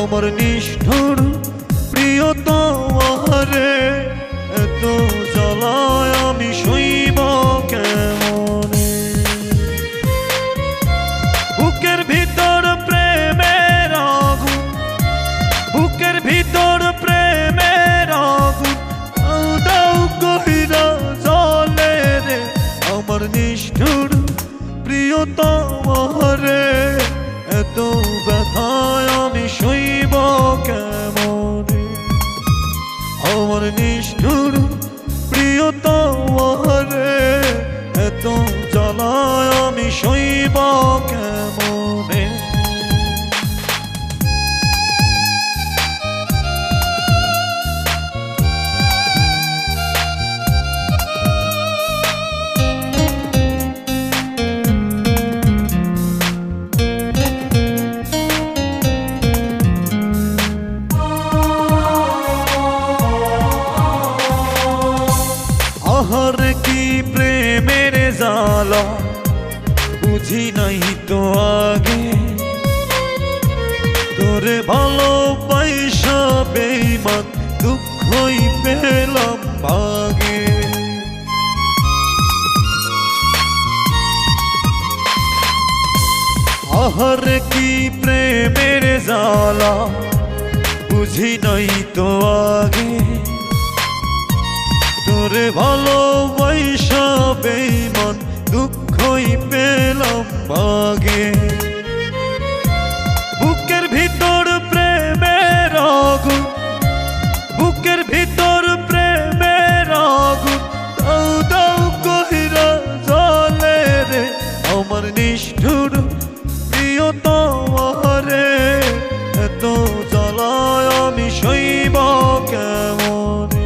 আমার নিষ্ঠুর প্রিয়তমারে এত জ্বালায় আমি সইব কেমনে। বুকের ভিতর প্রেমের আগুন, বুকের ভিতর প্রেমের আগুন দাউ দাউ কইরা জ্বলে রে। আমার নিষ্ঠুর প্রিয়তমারে এত ব্যথায় আমি সইব কেমনে। আমার নিষ্ঠুর প্রিয়তমারে এত জ্বালায় আমি সইব কেমনে। আহার কি প্রেমের জ্বালা বুঝি নাই তো আগে, তোরে ভালোবাসা বেঈমান দুঃখই পেলাম ভাগে। আহার কি প্রেমের জ্বালা বুঝি নাই তো আগে, তোরে ভালোবাসা বেঈমান দুঃখই পেলাম ভাগে। বুকের ভিতর প্রেমের আগুন, বুকের ভিতর প্রেমের আগুন দাউ দাউ কইরা জ্বলে রে। আমার নিষ্ঠুর প্রিয়তমারে এত জ্বালায় আমি সইব কেমনে।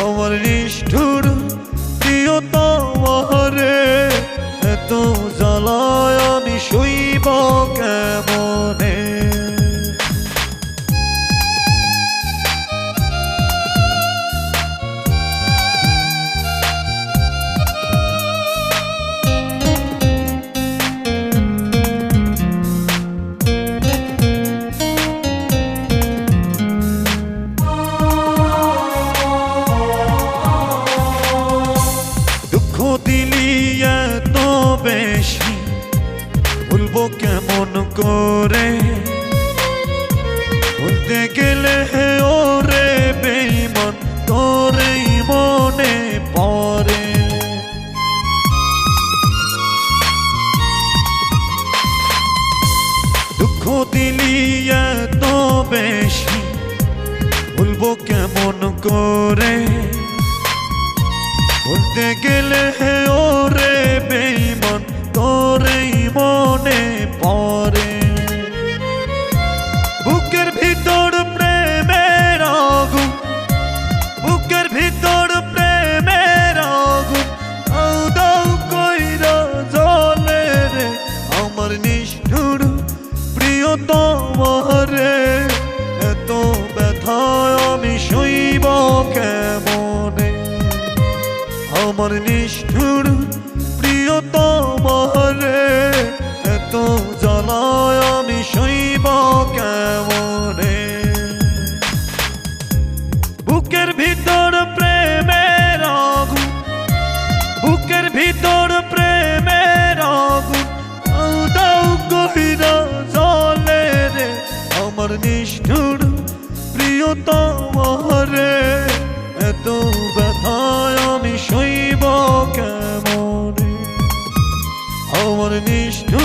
আমার নিষ্ঠুর প্রিয়তমারে এত জ্বালায় আমি সইব কেমনে। দিলি এত বেশি ভুলবো কেমন করে, ভুলতে গেলে ওরে বেঈমান তোরেই মনে পড়ে। দুঃখ দিলি এত বেশি ভুলবো কেমন করে, ভুলতে গেলে ওরে বেঈমান তোরেই মনে পড়ে। বুকের ভিতর প্রেমের আগুন, বুকের ভিতর প্রেমের আগুন দাউ দাউ কইরা জ্বলে রে। আমার নিষ্ঠুর প্রিয়তমারে এত ব্যথায় আমি সইব কেমনে। আমার নিষ্ঠুর প্রিয়তমারে এত জ্বালায় আমি সইব কেমনে। বুকের ভিতর প্রেমের আগুন, বুকের ভিতর প্রেমের আগুন দাউ দাউ কইরা জ্বলে রে। আমার নিষ্ঠুর প্রিয়তমারে এত ব্যথায় আমি সইব কেমনে। আমার নিষ্ঠুর